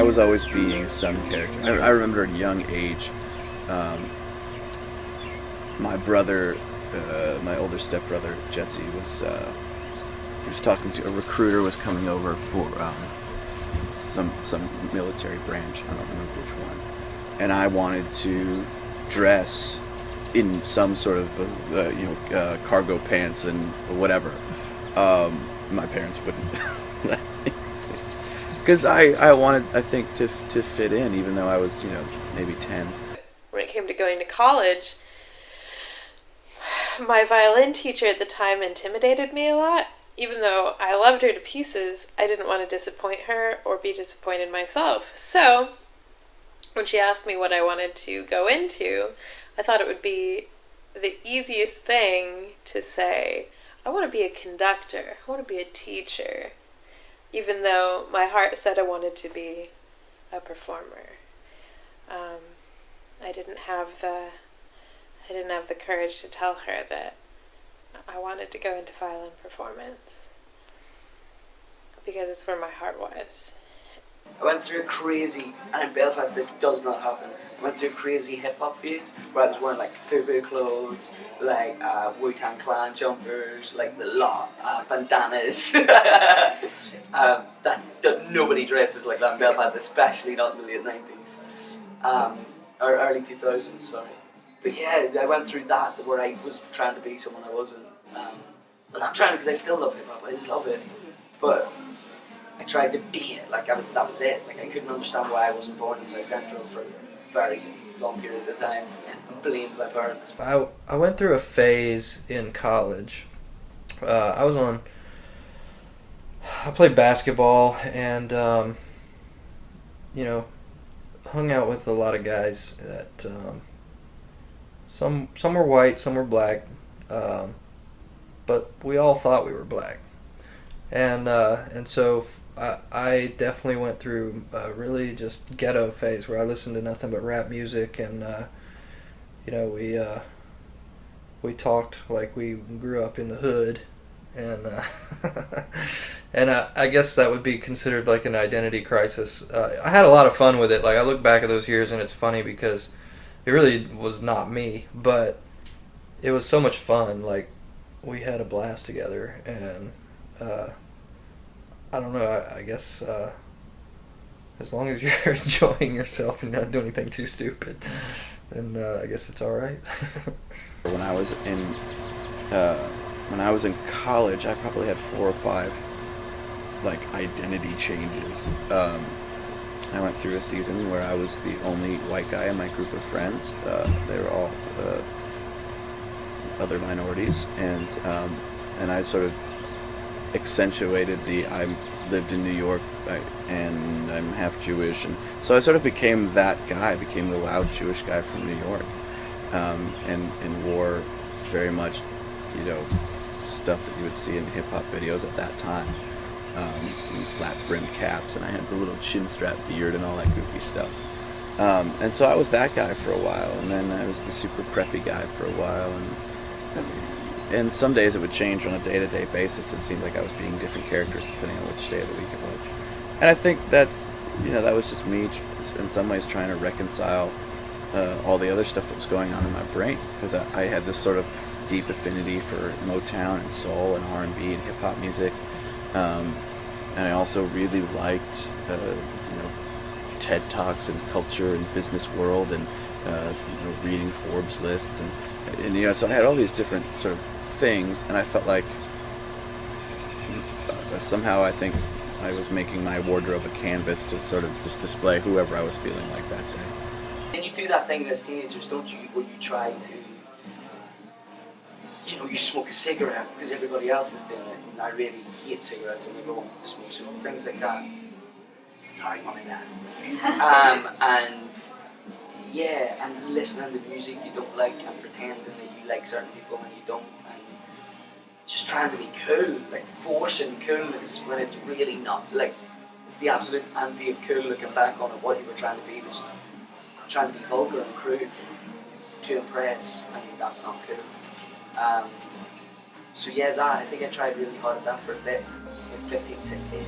was always being some character. I remember at a young age, my brother, my older stepbrother Jesse, he was talking to a recruiter, was coming over for some military branch. I don't remember which one, and I wanted to dress in some sort of cargo pants and whatever. My parents wouldn't let me, because I wanted, I think, to fit in, even though I was maybe 10. When it came to going to college, my violin teacher at the time intimidated me a lot. Even though I loved her to pieces, I didn't want to disappoint her or be disappointed myself. So when she asked me what I wanted to go into, I thought it would be the easiest thing to say, I want to be a conductor, I want to be a teacher, even though my heart said I wanted to be a performer. I didn't have the courage to tell her that I wanted to go into violin performance, because it's where my heart was. I went through a crazy, and in Belfast this does not happen, I went through a crazy hip-hop phase where I was wearing like FUBU clothes, like Wu-Tang Clan jumpers, like the lot, bandanas. that nobody dresses like that in Belfast, especially not in the late 90s. Or early 2000s, sorry. But yeah, I went through that where I was trying to be someone I wasn't. And I'm trying because I still love hip-hop, I love it. But I tried to be it, like that was it. Like I couldn't understand why I wasn't born in South Central for a very long period of time. I blamed my parents. I went through a phase in college. I played basketball and, hung out with a lot of guys that, some were white, some were black, but we all thought we were black. And so I definitely went through a really just ghetto phase where I listened to nothing but rap music, and we talked like we grew up in the hood, and and I guess that would be considered like an identity crisis. I had a lot of fun with it. Like I look back at those years and it's funny because it really was not me, but it was so much fun. Like we had a blast together, and I don't know, I guess as long as you're enjoying yourself and not doing anything too stupid, then I guess it's alright. When I was in college, I probably had 4 or 5 like identity changes. I went through a season where I was the only white guy in my group of friends. They were all other minorities, and I sort of accentuated I lived in New York and I'm half Jewish, and so I sort of became that guy. I became the loud Jewish guy from New York, and wore very much stuff that you would see in hip-hop videos at that time, flat brimmed caps, and I had the little chin strap beard and all that goofy stuff, and so I was that guy for a while, and then I was the super preppy guy for a while, and some days it would change on a day-to-day basis. It seemed like I was being different characters depending on which day of the week it was. And I think that's, that was just me in some ways trying to reconcile all the other stuff that was going on in my brain, because I had this sort of deep affinity for Motown and soul and R&B and hip-hop music. And I also really liked, TED Talks and culture and business world, and reading Forbes lists, and so I had all these different sort of things, and I felt like somehow I think I was making my wardrobe a canvas to sort of just display whoever I was feeling like that day. And you do that thing as teenagers, don't you, where you try to, you smoke a cigarette because everybody else is doing it, and I really hate cigarettes and never wanted to smoke, so things like that. Sorry, Mum and Dad. And listening to music you don't like and pretending that you like certain people when you don't, and just trying to be cool, like forcing coolness when it's really not. Like, it's the absolute anti of cool looking back on it. What you were trying to be was trying to be vulgar and crude to impress, and that's not cool. So yeah, I think I tried really hard at that for a bit, like 15, 16.